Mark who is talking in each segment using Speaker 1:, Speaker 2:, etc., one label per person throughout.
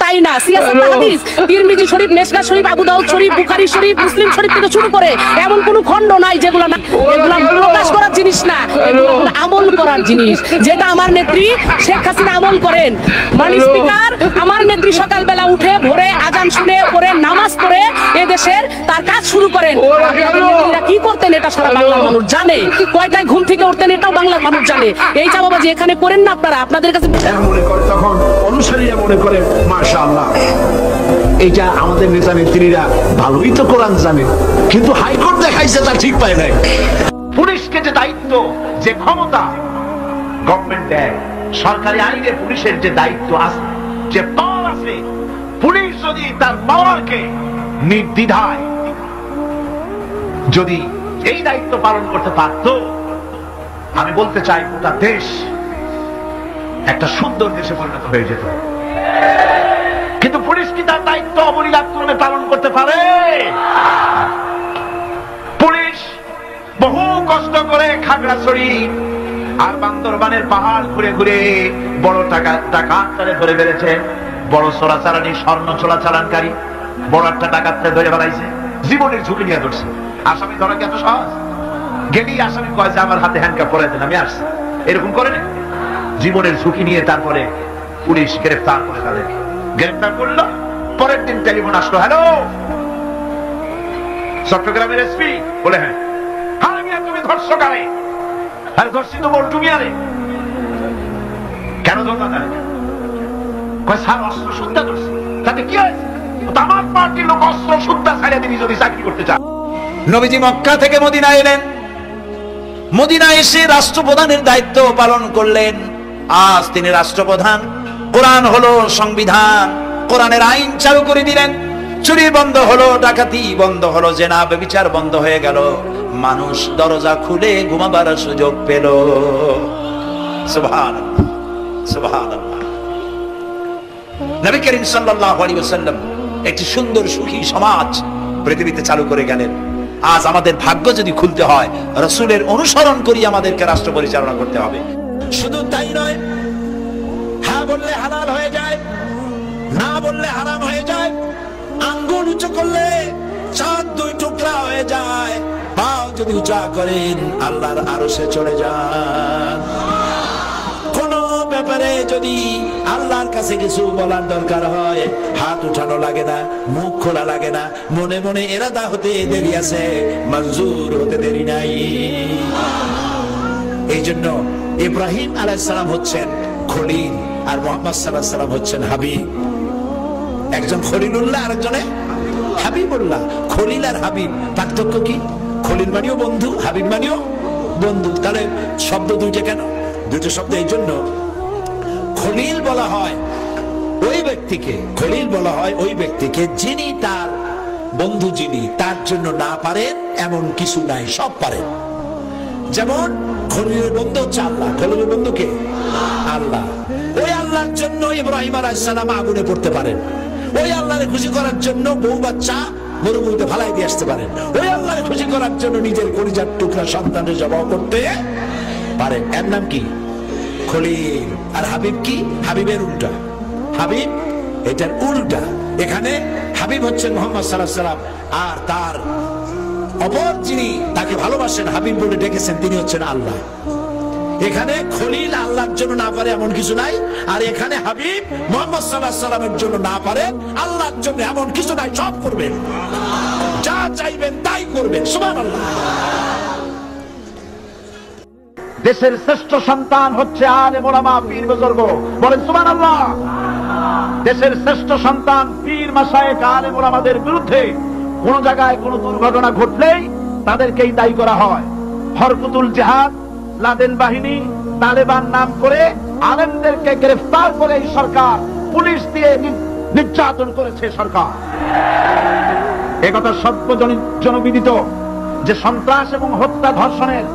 Speaker 1: পাই না। সিয়াসাত হাদিস, তিরমিজি শরীফ, মেশকাত শরীফ, আবু দাউদ শরীফ, বুখারী শরীফ, মুসলিম শরীফ থেকে শুরু করে এমন কোন খণ্ড নাই যেগুলো না, এগুলো প্রকাশ করার জিনিস না, এগুলো আমল করার জিনিস। যেটা আমার নেত্রী শেখ হাসিনা আমল করেন। মানে স্পিকার, আমার নেত্রী সকালবেলা উঠে ভোরে আজান শুনে পড়ে নামাজ পড়ে এদেশের তার কাজ শুরু করেন। নেত্রীরা কি করতেন এটা সারা বাংলার মানুষ জানে। কয়টায় ঘুম থেকে উঠতেন এটাও বাংলার মানুষ জানে। এই চাপাবাজি এখানে করেন না আপনারা, আপনাদের কাছে
Speaker 2: মনে করে তখন অনুসারীরা মনে করে মাশাআল্লাহ এইটা আমাদের নেতা নেত্রীরা ভালোই তো কোরআন জানে, কিন্তু হাইকোর্ট দেখাইছে তা ঠিক পায় নাই। পুলিশকে যে দায়িত্ব, যে ক্ষমতা গভর্নমেন্ট দেয়, সরকারি আইনে পুলিশের যে দায়িত্ব আছে, যে পাওয়ার আছে, পুলিশ যদি তার পাওয়ারকে নির্দ্বিধায় যদি এই দায়িত্ব পালন করতে পারত, আমি বলতে চাই গোটা দেশ একটা সুন্দর দেশে পরিণত হয়ে যেত। কিন্তু পুলিশ কি তার দায়িত্ব অবলীলাক্রমে পালন করতে পারে? পুলিশ বহু কষ্ট করে খাগড়াছড়ি আর বান্দরবানের পাহাড় ঘুরে ঘুরে বড় ডাকাতরে ধরে বেড়েছে, বড় চোরাচালানি, স্বর্ণ চোরাচালানকারী বড় একটা ডাকাতরে ধরে বেড়াইছে, জীবনের ঝুঁকি নিয়ে ধরছে। আসামি ধরা কি এত সহজ? গেলেই আসামি কয় যে আমার হাতে হ্যান্ডকাপ পরাই দেন, আমি আসছি, এরকম করে না। জীবনের ঝুঁকি নিয়ে তারপরে পুলিশ গ্রেফতার করে, তাদের গ্রেফতার করলো। পরের দিন টেলিফোন আসলো, হ্যালো চট্টগ্রামের এসপি, বলে হ্যাঁ, তুমি ধরছো কারে? আরে ধরছি তো বল, তুমি আরে কেন ধরলা? কয় স্যার অস্ত্র শুদ্ধা ধরছি। তাতে কি হয়েছে? আমার পার্টির লোক অস্ত্র শুদ্ধা ছাড়িয়ে দিবি যদি চাকরি করতে চান। নবীজি মক্কা থেকে মদিনা এলেন, মদিনা এসে রাষ্ট্রপ্রধানের দায়িত্ব পালন করলেন। আজ তিনি রাষ্ট্রপ্রধান, কোরআন হলো সংবিধান, কোরআনের আইন চালু করে দিলেন। চুরি বন্ধ হলো, ডাকাতি বন্ধ হলো, জেনা ব্যভিচার বন্ধ হয়ে গেল, মানুষ দরজা খুলে ঘুমাবার সুযোগ পেল। সুবহানাল্লাহ, সুবহানাল্লাহ। নবী করিম সাল্লাল্লাহু আলাইহি ওয়াসাল্লাম একটি সুন্দর সুখী সমাজ পৃথিবীতে চালু করে গেলেন। আজ আমাদের ভাগ্য যদি খুলতে হয়, রাসূলের অনুসরণ করি আমাদেরকে রাষ্ট্র পরিচালনা করতে হবে। শুধু তাই নয়, হ্যাঁ বললে হালাল হয়ে যায়, না বললে হারাম হয়ে যায়, আঙ্গুল উঁচু করলে চাঁদ দুই টুকরা হয়ে যায়, পাও যদি উঁচা করেন আল্লাহর আরশে চলে যান। কোন ব্যাপারে যদি আল্লাহর কাছে কিছু বলার দরকার হয়, হাত উঠানো লাগে না, মুখ খোলা লাগে না, মনে মনে ইরাদা হতে দেরি আছে, মঞ্জুর হতে দেরি নাই। এই জন্য ইব্রাহিম আলাইহিস সালাম হচ্ছেন খলিল, আর মুহাম্মদ সাল্লাল্লাহু আলাইহি সাল্লাম হচ্ছেন হাবিব। একজন খলিলুল্লাহ, আরেকজনে হাবিবুল্লাহ। খলিল আর হাবিব পার্থক্য কি? খলিল মানেও বন্ধু, হাবিব মানেও বন্ধু। তাহলে শব্দ দুইটা কেন? দুটো শব্দ এই জন্য, খলিল বলা হয় ওই ব্যক্তিকে, খলিল বলা হয় ওই ব্যক্তিকে যিনি তার বন্ধু, যিনি তার জন্য না পারেন এমন কিছু নাই, সব পারেন। যেমন খলিলের বন্ধু হচ্ছে আল্লাহ। খলিলের বন্ধু কে? আল্লাহ। ওই আল্লাহর জন্য ইব্রাহিম আলাইহিস সালাম আগুনে পড়তে পারেন। ওই আল্লাহকে খুশি করার জন্য বউ বাচ্চা মরুভূমিতে ফালাই দিয়ে আসতে পারেন। ওই আল্লাহকে খুশি করার জন্য নিজের কলিজার টুকরা সন্তানের জবাব করতে পারেন। এর নাম কি? খলিল। আর হাবিব কি? হাবিবের উল্টা। হাবিব এটার উল্টা। এখানে হাবিব হচ্ছেন মুহাম্মদ সাল্লাল্লাহু আলাইহি ওয়াসাল্লাম, আর তার অপর যিনি তাকে ভালোবাসেন, হাবিব বলে ডেকেছেন, তিনি হচ্ছেন আল্লাহ। এখানে খলিল আল্লাহর জন্য না পারে এমন কিছু নাই, আর এখানে হাবিব মুহাম্মদ সাল্লাল্লাহু আলাইহি ওয়াসাল্লামের জন্য না পারে, আল্লাহর জন্য এমন কিছু নাই, সব করবেন, যা চাইবেন তাই করবেন। সুবহানাল্লাহ। দেশের শ্রেষ্ঠ সন্তান হচ্ছে আলেম ওলামা, পীর বুজুর্গ, বলেন সুবহানাল্লাহ। দেশের শ্রেষ্ঠ সন্তান পীর মাশায়েখ আলেম ওলামাদের বিরুদ্ধে কোন জায়গায় কোন দুর্ঘটনা ঘটলেই তাদেরকেই দায়ী করা হয়। হরকুতুল জিহাদ, লাদেন বাহিনী, তালেবান নাম করে আলেমদেরকে গ্রেফতার করে এই সরকার পুলিশ দিয়ে নির্যাতন করেছে সরকার। একথা সর্বজনবিদিত যে সন্ত্রাস এবং হত্যা ধর্ষণের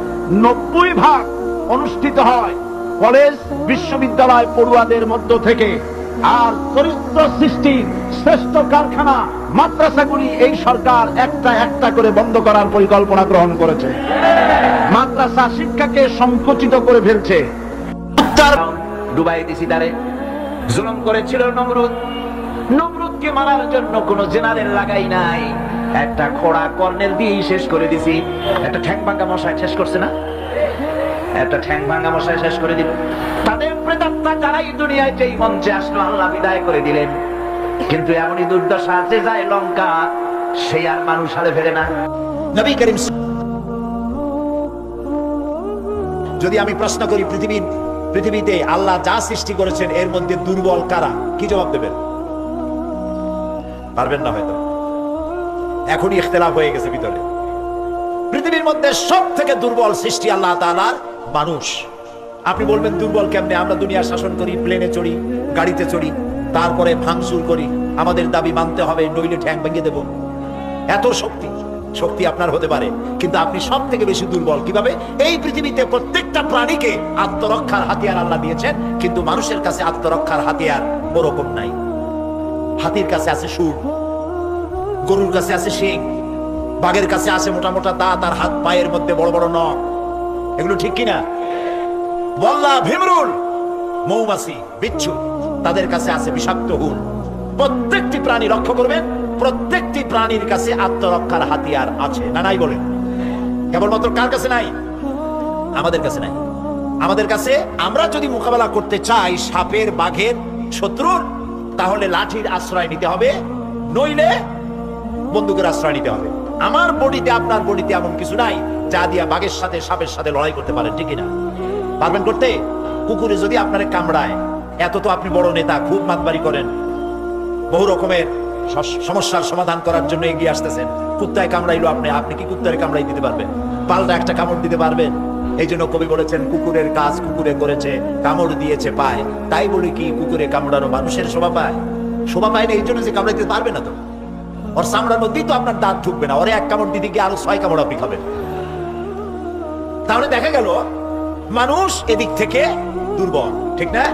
Speaker 2: 90% অনুষ্ঠিত হয় কলেজ বিশ্ববিদ্যালয় পড়ুয়াদের মধ্য থেকে। আর চরিত্র সৃষ্টির শ্রেষ্ঠ কারখানা মাদ্রাসাগুলি এই সরকার একটা একটা করে বন্ধ করার পরিকল্পনা গ্রহণ করেছে। মাদ্রাসা শিক্ষাকে সংকুচিত করে ফেলছে। ডুবাই দিছি তারে, জুলুম করেছিল নমরুদ। মারার জন্য কোন জেনারেল লাগাই নাই, একটা খোড়া কর্নেল দিয়ে শেষ করে দিছি। একটা ঠ্যাং ভাঙ্গা মশাই শেষ করছে না? একটা ঠ্যাং ভাঙ্গা মশাই শেষ করে দিল। তাদের প্রেতাত্মা যারাই দুনিয়ায় যেই মঞ্চে আসলো আল্লাহ বিদায় করে দিলেন। কিন্তু এমনই দুর্দশা আছে যায় লঙ্কা, সে আর মানুষ হারে ফেরে না।
Speaker 3: নবী করিম, যদি আমি প্রশ্ন করি পৃথিবীতে আল্লাহ যা সৃষ্টি করেছেন এর মধ্যে দুর্বল কারা, কি জবাব দেবেন? পারবেন না হয়তো, এখনই ইখতিলাফ হয়ে গেছে ভিতরে। পৃথিবীর মধ্যে সব থেকে দুর্বল সৃষ্টি আল্লাহ তাআলার মানুষ। আপনি বলবেন দুর্বল কেমনে? আমরা দুনিয়া শাসন করি, প্লেনে চড়ি, গাড়িতে চড়ি, তারপরে ভাঙচুর করি, আমাদের দাবি মানতে হবে, নইলে ঠ্যাং ভেঙে দেব। এত শক্তি আপনার হতে পারে, কিন্তু আপনি সব থেকে বেশি দুর্বল কিভাবে? এই পৃথিবীতে প্রত্যেকটা প্রাণীকে আত্মরক্ষার হাতিয়ার আল্লাহ দিয়েছেন, কিন্তু মানুষের কাছে আত্মরক্ষার হাতিয়ার ওরকম নাই। হাতির কাছে আছে সুর, গরুর কাছে আছে শিং, বাঘের কাছে আছে মোটা মোটা দাঁত আর হাত পায়ের মধ্যে বড় বড় নখ। এগুলো ঠিক কিনা? বল্লা, ভীমরুল, মৌমাছি, বিচ্ছু, তাদের কাছে আছে বিষাক্ত হুল। প্রত্যেকটি প্রাণী, লক্ষ্য করবেন, প্রত্যেকটি প্রাণীর কাছে আত্মরক্ষার হাতিয়ার আছে না নাই? বলেন, কেবলমাত্র কার কাছে নাই? আমাদের কাছে নাই। আমাদের কাছে, আমরা যদি মোকাবেলা করতে চাই সাপের, বাঘের, শত্রুর, তাহলে লাঠির আশ্রয় নিতে হবে, নইলে বন্দুকের আশ্রয় নিতে হবে। আমার বডিতে, আপনার বডিতে এমন কিছু নাই যা দিয়া বাঘের সাথে, সাপের সাথে লড়াই করতে পারেন, ঠিক কিনা? পারবেন করতে? কুকুরে যদি আপনারে কামড়ায়, এত তো আপনি বড় নেতা, খুব মাতবাড়ি করেন, বহু রকমের সমস্যার সমাধান করার জন্য এগিয়ে আসতেছেন। কুত্তায় কামড়াইলো আপনি কি কুত্তারে কামড়াই দিতে পারবেন? পাল্টা একটা কামড় দিতে পারবেন? এই জন্য কবি বলেছেন, কুকুরের কাজ কুকুরে করেছে, কামড় দিয়েছে পায়। তাই বলে কি কুকুরে কামড়ানো মানুষের শোভা পায়? শোভা পায় না, এই জন্য যে কামড়াইতে পারবে না। তো ওর চামড়ার মধ্যেই তো আপনার দাঁত ঢুকবে না, ওরে এক কামড় দিতে গিয়ে আরো 6 কামড় আপনি খাবেন। তাহলে দেখা গেল মানুষ এদিক থেকে দুর্বল, ঠিক না?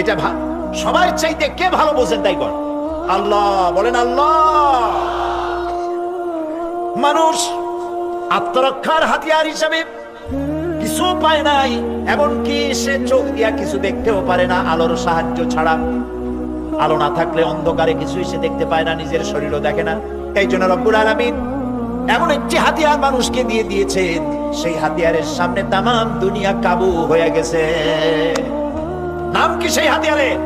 Speaker 3: এটা সবার চাইতে কে ভালো বোঝেন? তাই কর আল্লাহ। বলেন আল্লাহ। মানুষ আত্মরক্ষার হাতিয়ার হিসাবে কিছু পায় নাই, এমনকি সে চোখ দিয়া কিছু দেখতেও পারে না আলোর সাহায্য ছাড়া। আলো না থাকলে অন্ধকারে কিছুই সে দেখতে পায় না, নিজের শরীরও দেখে না। এই জন্য রব্বুল আলামিন এমন একটি হাতিয়ার মানুষকে দিয়ে দিয়েছেন, সেই হাতিয়ারের সামনে তামাম দুনিয়া কাবু হয়ে গেছে। নাম কি সেই হাতিয়ারের?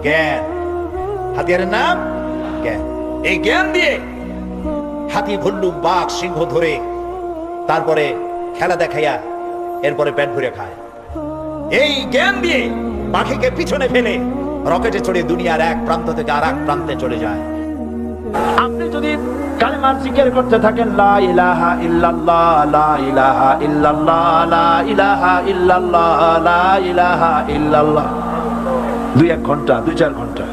Speaker 3: জ্ঞান। হাতিয়ারের নাম জ্ঞান। এই জ্ঞান দিয়ে হাতি, ভল্লুক, বাঘ, সিংহ ধরে তারপরে খেলা দেখাইয়া এরপরে পেট ভরে খায়। এই জ্ঞান দিয়ে পাখিকে পিছনে ফেলে রকেটে চড়ে দুনিয়ার এক প্রান্ত থেকে আর এক প্রান্তে চলে যায়। আপনি যদি কালেমার জিকির করতে থাকেন, লা ইলাহা ইল্লাল্লাহ, লা ইলাহা ইল্লাল্লাহ, লা ইলাহা ইল্লাল্লাহ, লা ইলাহা ইল্লাল্লাহ, 2-1 ঘন্টা, 2-4 ঘন্টা,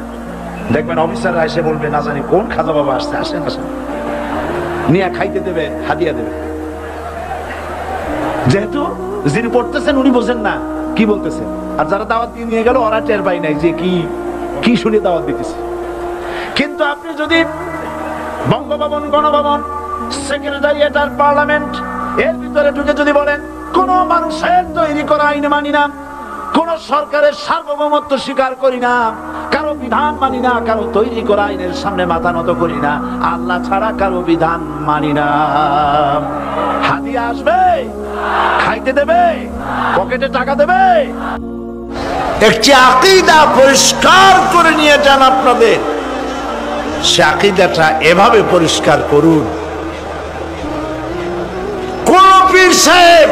Speaker 3: দেখবেন অফিসাররা এসে বলবে, না জানি কোন খাজা বাবা আসছে, আসেন আসেন, নিয়ে খাইতে দেবে, হাদিয়া দেবে। যেহেতু যিনি পড়তেছেন উনি বোঝেন না কি বলতেছেন, আর যারা দাওয়াত দিয়ে নিয়ে গেল ওরা টের পায় নাই যে কি শুনে দাওয়াত দিতেছে। কিন্তু আপনি যদি বঙ্গভবন, গণভবন, সেক্রেটারিয়েট আর পার্লামেন্ট এর ভিতরে ঢুকে যদি বলেন, কোন মানুষের তৈরি করা আইন মানি না, কোন সরকারের সার্বভৌমত্ব স্বীকার করি না, কারো বিধান মানি না, কারো তৈরি করা আইনের সামনে মাথা নত করি না, আল্লাহ ছাড়া কারো বিধান মানি না, হাদিয়া আসবে, খাইতে দেবে, পকেটে টাকা দেবে। একটি আকীদা পরিষ্কার করে নিয়ে যান আপনাদের। সে আকীদাটা এভাবে পরিষ্কার করুন, কোন পীর সাহেব,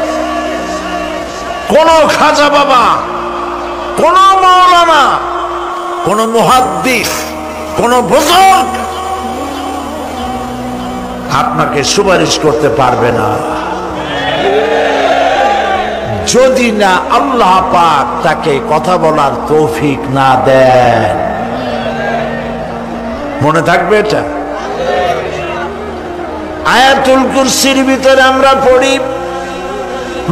Speaker 3: কোন খাজা বাবা, কোন মাওলানা, কোন মুহাদ্দিস, কোন বুজুর্গ আপনাকে সুপারিশ করতে পারবে না, যদি না আল্লাহ পাক তাকে কথা বলার তৌফিক না দেন। মনে থাকবে এটা। আয়াতুল কুরসির ভিতরে আমরা পড়ি,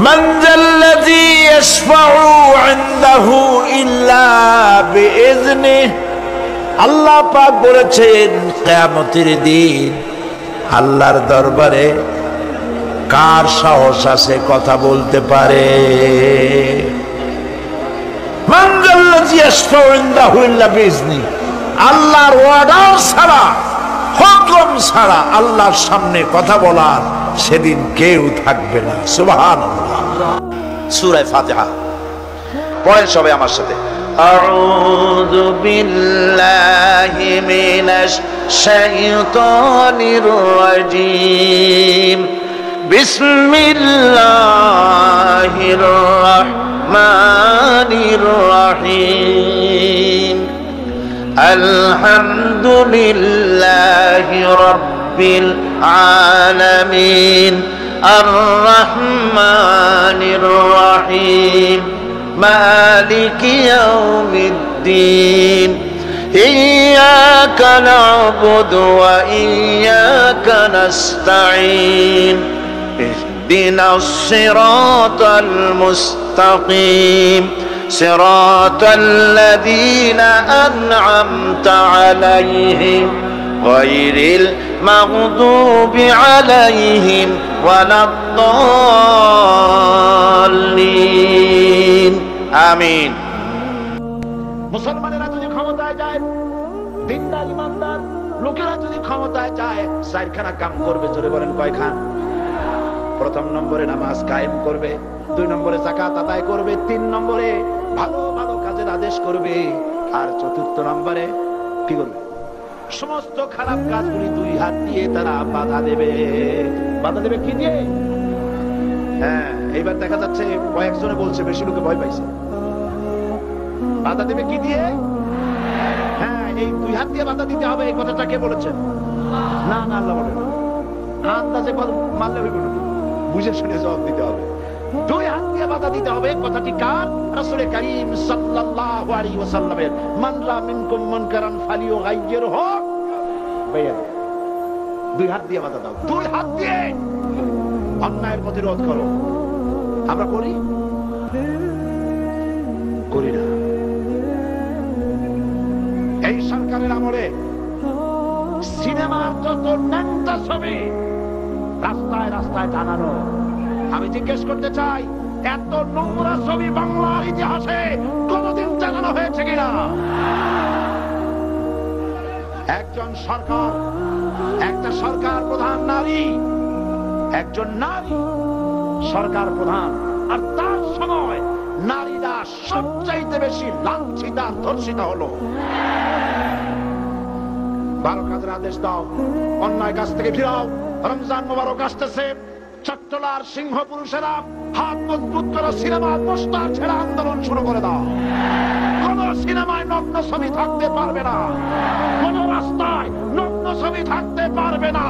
Speaker 3: মান যাল্লাযী ইয়াশফাউ ইনদাহু ইল্লা বিইযনিহি। আল্লাহ পাক বলেছেন, কিয়ামতের দিন আল্লাহর দরবারে কার সাহস আছে কথা বলতে পারে? মান যাল্লাযী ইয়াশফাউ ইনদাহু ইল্লা বিইযনিহি।
Speaker 2: আল্লাহর অর্ডার ছাড়া, হুকুম ছাড়া আল্লাহর সামনে কথা বলার সেদিন কেউ থাকবে না। সুবহানাল্লাহ। সূরা ফাতিহা পড়েন সবাই আমার সাথে। আউযু বিল্লাহি মিনাশ শাইতানির রাজীম। বিসমিল্লাহির রাহমানির রাহিম। আলহামদুলিল্লাহি রাব্বিল আলামিন। আর-রাহমানির রাহিম। مالك يوم الدين إياك نعبد وإياك نستعين اهدنا الصراط المستقيم صراط الذين أنعمت عليهم غير المغضوب عليهم ولا الضالين আমিন। মুসলমানেরা যদি ক্ষমতায় যায়, দিনদার ইমানদার লোকেরা যদি ক্ষমতায় যায়, চারখানা কাম করবে। জোরে বলেন কয়খান? প্রথম নম্বরে নামাজ কায়েম করবে, 2 নম্বরে যাকাত আদায় করবে, 3 নম্বরে ভালো ভালো কাজের আদেশ করবে, আর 4র্থ নম্বরে কি করবে? সমস্ত খারাপ কাজগুলি 2 হাত দিয়ে তারা বাধা দেবে। বাধা দেবে কি দিয়ে? হ্যাঁ, এইবার দেখা যাচ্ছে কয়েকজনে বলছে, বেশি লোকে ভয় পাইছে। বাধা দেবে কি দিয়ে? হ্যাঁ, এই 2 হাত দিয়ে বাধা দিতে হবে। এই কথাটা কে বলেছেন? না না, আল্লাহ বলেন। আন্দাজে মানলে হইব না, বুঝে শুনে জবাব দিতে হবে। 2 হাত দিয়ে বাধা দিতে হবে। কথাটি কার? রাসূল কারীম সাল্লাল্লাহু আলাইহি ওয়াসাল্লামের। মান রা মিনকুম মুনকারান ফালিয়ুগাইয়িরহু বিয়াদিহি। 2 হাত দিয়ে বাধা দাও। 2 হাত দিয়ে অন্যায়ের প্রতিরোধ করো। আমরা করি না। এই সরকারের আমলে সিনেমার যত ন্যাংটা ছবি রাস্তায় রাস্তায় টানানো। আমি জিজ্ঞেস করতে চাই, এত নোংরা ছবি বাংলার ইতিহাসে কোনদিন টানানো হয়েছে কিনা? একজন সরকার, একটা সরকার প্রধান নারী, একজন নারী সরকার প্রধান, আর তার সময় নারীরা সবচাইতে বেশি লাঞ্ছিত ধর্ষিত হলো। 12 কাজের আদেশ দাও, অন্যায় কাজ থেকে ফিরাও। রমজান মোবারক আসতেছে। চট্টলার সিংহ পুরুষেরা হাত মজবুত করে সিনেমার পোস্টার ছেড়ে আন্দোলন শুরু করে দাও। কোন সিনেমায় নগ্ন ছবি থাকতে পারবে না, কোন রাস্তায় নগ্ন ছবি থাকতে পারবে না।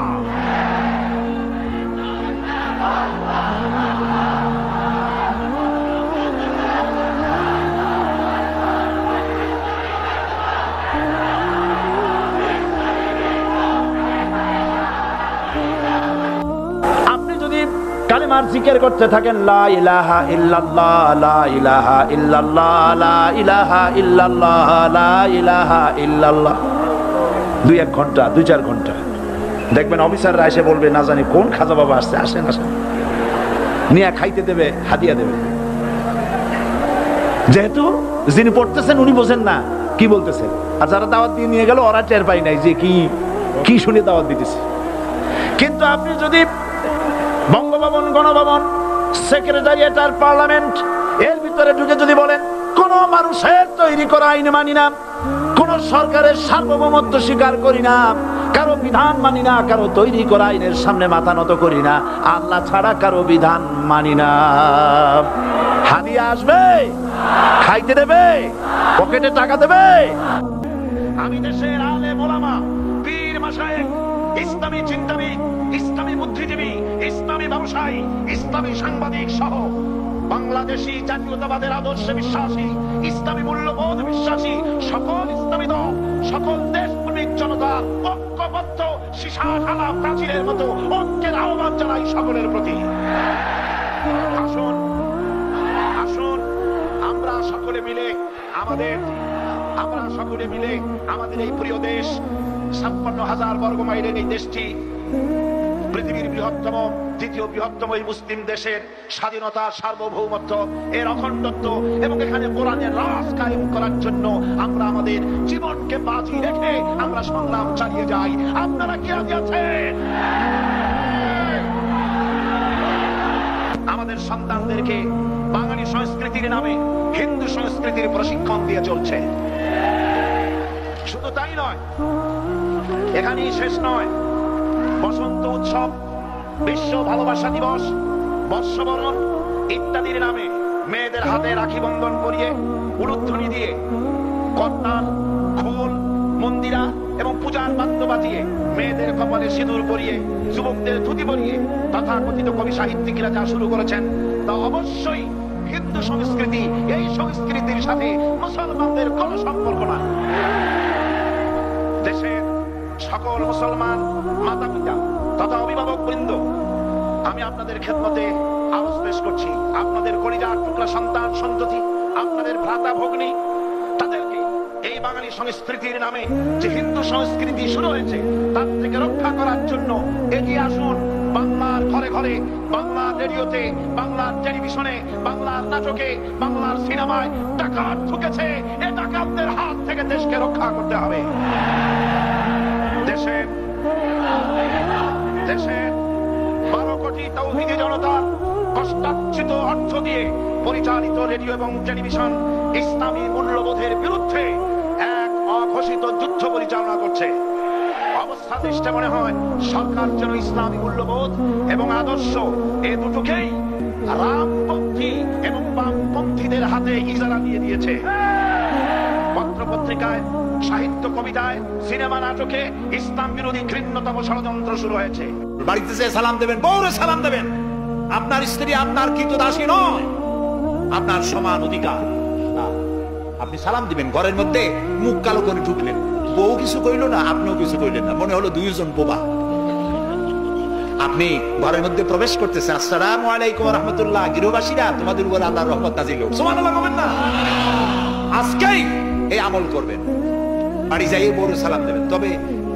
Speaker 2: কালেমার জিকির করতে থাকেন, লা ইলাহা ইল্লাল্লাহ, লা ইলাহা ইল্লাল্লাহ, লা ইলাহা ইল্লাল্লাহ, লা ইলাহা ইল্লাল্লাহ। 2-1 ঘন্টা, 2-4 ঘন্টা দেখবেন অফিসাররা এসে বলবে, না জানি কোন খাজা বাবা আসছে, আসেন আসেন, নিয়ে খাইতে দেবে, হাদিয়া দেবে। যেহেতু যিনি পড়তেছেন উনি বোঝেন না কি বলতেছেন, আর যারা দাওয়াত দিয়ে নিয়ে গেল ওরা টের পাই নাই যে কি শুনে দাওয়াত দিতেছে। কিন্তু আপনি যদি বঙ্গভবন, গণভবন, সেক্রেটারিয়েট আর পার্লামেন্ট এর ভিতরে ঢুকে যদি বলেন, কোন মানুষের তৈরি করা আইন মানি না, কোন সরকারের সার্বভৌমত্ব স্বীকার করি না, কারো বিধান মানি না, কারো তৈরি করা আইনের সামনে মাথা নত করি না, আল্লাহ ছাড়া কারো বিধান মানি না, হাদিয়া আসবে, খাইতে দেবে, পকেটে টাকা দেবে। আমি দেশের আলেম ওলামা, পীর মাশায়েখ, ইসলামী চিন্তাবিদ, ইসলামী বুদ্ধিজীবী, ইসলামী ব্যবসায়ী, ইসলামী সাংবাদিক সহ বাংলাদেশী জাতীয়তাবাদের আদর্শে বিশ্বাসী, ইসলামী মূল্যবোধ বিশ্বাসী সকল ইসলামী দল, সকল দেশপ্রেমিক জনতা ঐক্যবদ্ধ সীসা ঢালা প্রাচীরের মতো ঐক্যের আহ্বান জানাই সকলের প্রতি। আসুন আসুন আমরা সকলে মিলে আমাদের এই প্রিয় দেশ, 56,000 বর্গ মাইলের এই দেশটি
Speaker 3: পৃথিবীর বৃহত্তম, দ্বিতীয় বৃহত্তম এই মুসলিম দেশের স্বাধীনতা, সার্বভৌমত্ব, এর অখণ্ডত্ব এবং এখানে কোরআনের রাজ কায়েম করার জন্য আমরা আমাদের জীবনকে বাজি রেখে আমরা সংগ্রাম চালিয়ে যাই। আপনারা কি রাজি আছেন? আমাদের সন্তানদেরকে বাঙালি সংস্কৃতির নামে হিন্দু সংস্কৃতির প্রশিক্ষণ দিয়ে চলছে। শুধু তাই নয়, এখানেই শেষ নয়। বসন্ত উৎসব, বিশ্ব ভালোবাসা দিবস, বর্ষবরণ ইত্যাদির নামে মেয়েদের হাতে রাখি বন্ধন করিয়ে, উলুধ্বনি দিয়ে, করতাল, খোল, মন্দিরা এবং পূজার বাদ্য বাজিয়ে, মেয়েদের কপালে সিঁদুর পরিয়ে, যুবকদের ধুতি পরিয়ে তথাকথিত কবি সাহিত্যিকরা যা শুরু করেছেন তা অবশ্যই হিন্দু সংস্কৃতি। এই সংস্কৃতির সাথে মুসলমানদের কোনো সম্পর্ক না। দেশের সকল মুসলমান মাতা পিতা তথা অভিভাবক বৃন্দ, আমি আপনাদের খেদমতে আওয়াজ পেশ করছি। আপনাদের কলিজার টুকরা সন্তান সন্ততি, আপনাদের ভ্রাতা ভগ্নী, তাদেরকে এই বাঙালি সংস্কৃতির নামে যে হিন্দু সংস্কৃতি শুরু হয়েছে তার থেকে রক্ষা করার জন্য এগিয়ে আসুন। বাংলার ঘরে ঘরে, বাংলার রেডিওতে, বাংলার টেলিভিশনে, বাংলার নাটকে, বাংলার সিনেমায় ডাকাত ঢুকেছে। এই ডাকাতদের হাত থেকে দেশকে রক্ষা করতে হবে। দেশে 12 কোটি তৌহিদি জনতার কষ্টার্জিত অর্থ দিয়ে পরিচালিত রেডিও এবং টেলিভিশন ইসলামী মূল্যবোধের বিরুদ্ধে এক অঘোষিত যুদ্ধ পরিচালনা করছে। অবস্থা দৃষ্টে মনে হয় সরকার যেন ইসলামী মূল্যবোধ এবং আদর্শ এ দুটোকেই রামপন্থী এবং বামপন্থীদের হাতে ইজারা দিয়ে দিয়েছে। পত্র পত্রিকায়, সাহিত্য কবিতায়, সিনেমা নাটকে ইসলাম বিরোধী ঘৃণ্যতম ষড়যন্ত্র শুরু হয়েছে। বাড়িতে যে সালাম দেবেন, বউরে সালাম দেবেন। আপনার স্ত্রী আপনার কৃতদাসী নয়, আপনার সমান অধিকার। আপনি সালাম দিবেন, ঘরের মধ্যে মুখ কালো করে ঢুকলেন, বউ কিছু কইল না, আপনিও কিছু কইলেন না, মনে হলো দুইজন বোবা। আপনি ঘরের মধ্যে প্রবেশ করতেছেন, আসসালামু আলাইকুম ওয়া রাহমাতুল্লাহ, গৃহবাসীরা তোমাদের উপর আল্লাহর রহমত নাযিল হোক, সুবহানাল্লাহ বলবেন না? আজকেই এই আমল করবেন, বাড়ি যাই বড় সালাম দেবেন। তবে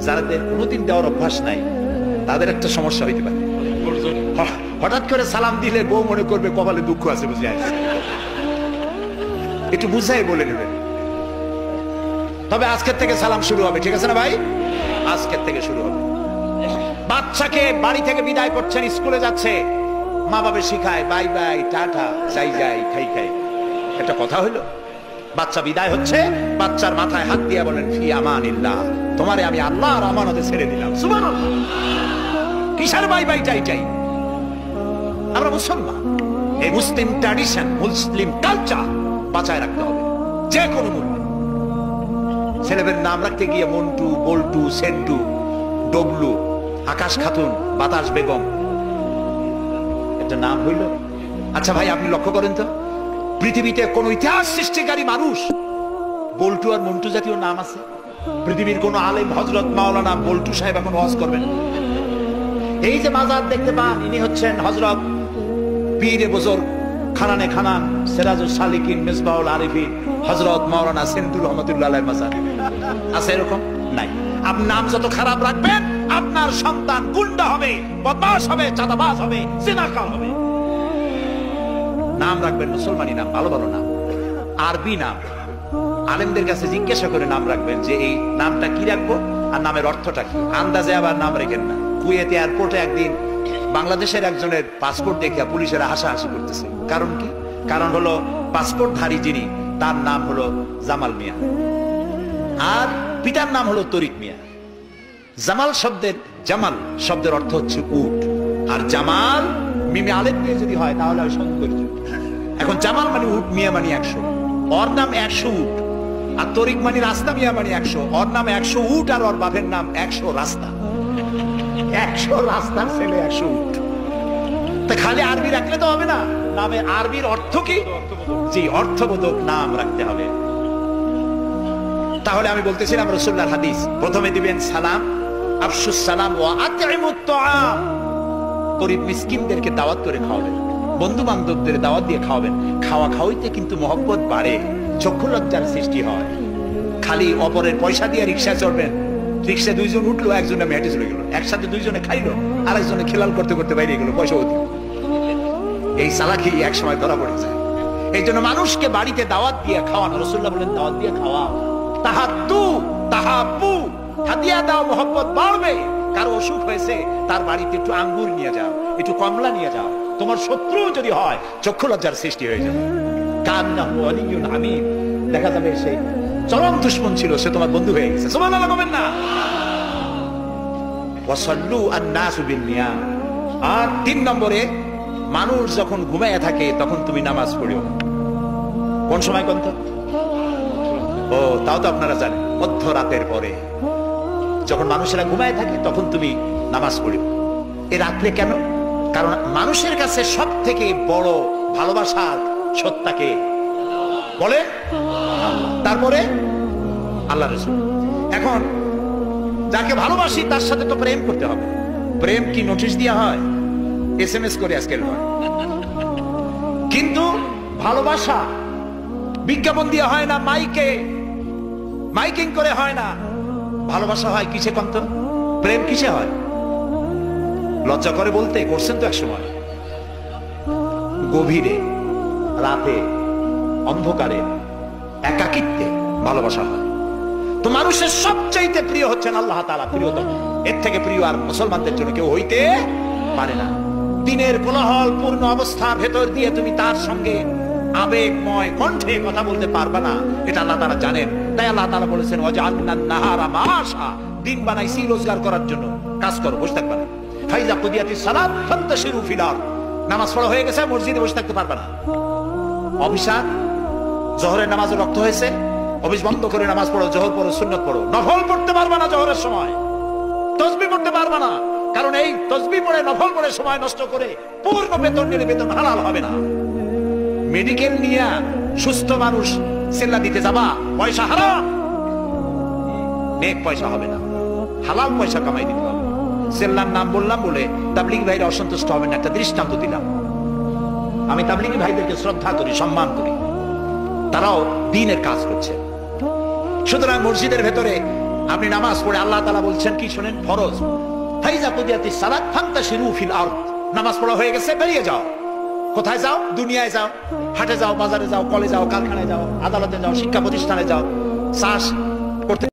Speaker 3: যাদের কোনোদিন দেওয়ার অভ্যাস নাই তাদের একটা সমস্যা হইতে পারে। হঠাৎ করে সালাম দিলে বউ মনে করবে কপালে দুঃখ আছে, বুঝে আসে, একটু বুঝাই বলে নেবেন। তবে আজকের থেকে সালাম শুরু হবে, ঠিক আছে না ভাই? আজকের থেকে শুরু হবে। বাচ্চাকে বাড়ি থেকে বিদায় করছেন, স্কুলে যাচ্ছে, মা বাবা শিখায় বাই বাই, টাটা, যাই যাই, খাই খাই। একটা কথা হইলো, বাচ্চা বিদায় হচ্ছে, বাচ্চার মাথায় হাত দিয়ে বলেন ফি আমানিল্লাহ, তোমারে আমি আল্লাহর আমানতে ছেড়ে দিলাম। সুবহানাল্লাহ। কিসের বাই বাই, টাই টাই? আমরা মুসলমান, এই মুসলিম ট্র্যাডিশন, মুসলিম কালচার বাঁচায় রাখতে হবে যে কোনো মূল্যে। ছেলেদের নাম রাখতে গিয়ে মন্টু, বল্টু, সেন্টু, ডবলু, আকাশ খাতুন, বাতাস বেগম, একটা নাম হইল। আচ্ছা ভাই, আপনি লক্ষ্য করেন তো, পৃথিবীতে কোন ইতিহাস সৃষ্টিকারী মানুষ বল্টু আর মন্টু জাতীয় নাম আছে? পৃথিবীর কোন আলেম, হযরত মাওলানা বল্টু সাহেব এখন ওয়াজ করবেন? এই যে মাজার দেখতে পান, ইনি হচ্ছেন হযরত পীরে বুজুর্গ খানানে খানান সিরাজুস সালিকিন মিসবাহুল আরিফিন হযরত মাওলানা সেন্টু রহমাতুল্লাহ আলাইহির মাজার আছে? এরকম নাই। আপনি নাম যত খারাপ রাখবেন, আপনার সন্তান গুন্ডা হবে, বদমাশ হবে, চাঁদাবাজ হবে, জিনাকার হবে। নাম রাখবেন মুসলমানি নাম, ভালো ভালো নাম, আরবি নাম। আলেমদের কাছে জিজ্ঞাসা করে নাম রাখবেন যে এই নামটা কি রাখবো আর নামের অর্থটা কি। আন্দাজে আবার নাম রেখেন না। কুয়েতে এয়ারপোর্টে একদিন বাংলাদেশের একজনের পাসপোর্ট দেখিয়া পুলিশেরা হাসাহাসি করতেছে। কারণ কি? কারণ হলো পাসপোর্টধারী যিনি, তার নাম হলো জামাল মিয়া, আর পিতার নাম হলো তরিক মিয়া। জামাল শব্দের অর্থ হচ্ছে উট, আর জামাল মিমে আলেফ দিয়ে যদি হয় তাহলে হয় সৌন্দর্য। এখন জামাল মানে উট, মিয়া মানে 100, ওর নাম 100 উট। আর তরিক মানে রাস্তা, মিয়া মানে 100, ওর নাম 100 উট আর ওর বাপের নাম 100 রাস্তা। 100 রাস্তার ছেলে 100 উট। তা খালি আরবি রাখলে তো হবে না, নামে আরবির অর্থ কি? জি, অর্থবোধক নাম রাখতে হবে। তাহলে আমি বলতেছিলাম রাসূলুল্লাহর হাদিস, প্রথমে দিবেন সালাম, আফশুস সালাম ওয়া আতইমুত তাআম, গরিব মিসকিনদেরকে দাওয়াত করে খাওয়াবেন, বন্ধু বান্ধবদের দাওয়াত দিয়ে খাওয়াবেন। খাওয়া খাওয়াইতে কিন্তু মহব্বত বাড়ে, চক্ষু লজ্জার সৃষ্টি হয়। খালি অপরের পয়সা দিয়ে রিকশা চড়বেন, রিক্সা দুইজন উঠলো, একজনে মেটে চলে গেল, একসাথে দুইজনে খাইলো, আর একজনে খেলাল করতে করতে বাইরে গেল, পয়সা হতো। এই চালাকি এক সময় ধরা পড়ে যায়। এই জন্য মানুষকে বাড়িতে দাওয়াত দিয়ে খাওয়ানো, রাসূলুল্লাহ বলেন দাওয়াত দিয়ে খাওয়া, তাহাদ্দু তাহাব্বু, হাদিয়া দাও, মহব্বত বাড়বে। কারো অসুখ হয়েছে, তার বাড়িতে একটু আঙ্গুর নিয়ে যাও, একটু কমলা নিয়ে যাও। তোমার শত্রু যদি হয়, চক্ষু লজ্জার সৃষ্টি হয়ে যাবে। কান্নাহু ওয়ালিয়্যুন হামীম, দেখা যাবে সে চরম দুশমন ছিল, সে তোমার বন্ধু হয়ে গেছে। সুবহানাল্লাহ বলবেন না? ওয়াসাল্লু আন-নাসু বিন-নিয়াম। আর 3 নম্বরে, মানুষ যখন ঘুমায় থাকে তখন তুমি নামাজ পড়িও। কোন সময় কোন? ও, তাও তো আপনারা জানেন, মধ্যরাতের পরে যখন মানুষেরা ঘুমায় থাকে তখন তুমি নামাজ পড়িও। এ রাত্রে কেন? কারণ মানুষের কাছে সব থেকে বড় ভালোবাসার সত্তাকে বলে, তারপরে আল্লাহ রাসূল। এখন যাকে ভালোবাসি তার সাথে তো প্রেম করতে হবে। প্রেম কি নোটিশ দেওয়া হয়? SMS করে আজকের নয়। কিন্তু ভালোবাসা বিজ্ঞাপন দিয়ে হয় না, মাইকিং করে হয় না। ভালোবাসা হয় কিসে কন্ত? প্রেম কিসে হয়? লজ্জা করে বলতে, করছেন তো এক সময়। গভীরে, রাতে, অন্ধকারে, একাকিত্বে ভালোবাসা হয়। তো মানুষের সবচাইতে প্রিয় হচ্ছেন আল্লাহ তাআলা, প্রিয়তম। এর থেকে প্রিয় আর মুসলমানদের জন্য কেউ হইতে পারে না। দিনের কোলাহল পূর্ণ অবস্থার ভেতর দিয়ে তুমি তার সঙ্গে আবেগময় কণ্ঠে কথা বলতে পারবে না, এটা আল্লাহ তাআলা জানেন। তাই আল্লাহ তাআলা বলেছেন, ওয়াজআলনান নাহারা মাআশা, দিন বানাইছি রোজগার করার জন্য, কাজ করো, বসে থাকবে না। ফাইজা কুদিয়াতিস সালাত ফান্তাশিরু ফিল আরদ, নামাজ পড়া হয়ে গেছে, মসজিদে বসে থাকতে পারবে না। অভিশাপ, জোহরের নামাজে রক্ত হয়েছে, অফিস বন্ধ করে নামাজ পড়ো, জোহর পড়ো, সুন্নত পড়ো। নফল পড়তে পারবে না জোহরের সময়, তাসবিহ পড়তে পারবে না, কারণ এই তাসবিহ পড়ে নফল পড়ে সময় নষ্ট করে পূর্ণ বেতন নিলে বেতন হালাল হবে না। মেডিকেল নিয়ে সুস্থ মানুষ সেল্লা দিতে যাবা, পয়সা হারাম, নেক পয়সা হবে না, হালাল পয়সা কামাই দিতে হবে। সেল্লার নাম বললাম বলে তাবলিগী ভাইরা অসন্তুষ্ট হবেন না, একটা দৃষ্টান্ত দিলাম। আমি তাবলিগী ভাইদেরকে শ্রদ্ধা করি, সম্মান করি, তারাও দ্বীনের কাজ করছে। সুতরাং মসজিদের ভেতরে আপনি নামাজ পড়ে আল্লাহ তাআলা বলছেন কি শোনেন, ফরজ, ফাইজা কুদিয়াতিস সালাত ফান্তাশিরু ফিল আরদ, নামাজ পড়া হয়ে গেছে, বেরিয়ে যাও। কোথায় যাও? দুনিয়ায় যাও, হাটে যাও, বাজারে যাও, কলেজে যাও, কারখানায় যাও, আদালতে যাও, শিক্ষা প্রতিষ্ঠানে যাও, চাষ করতে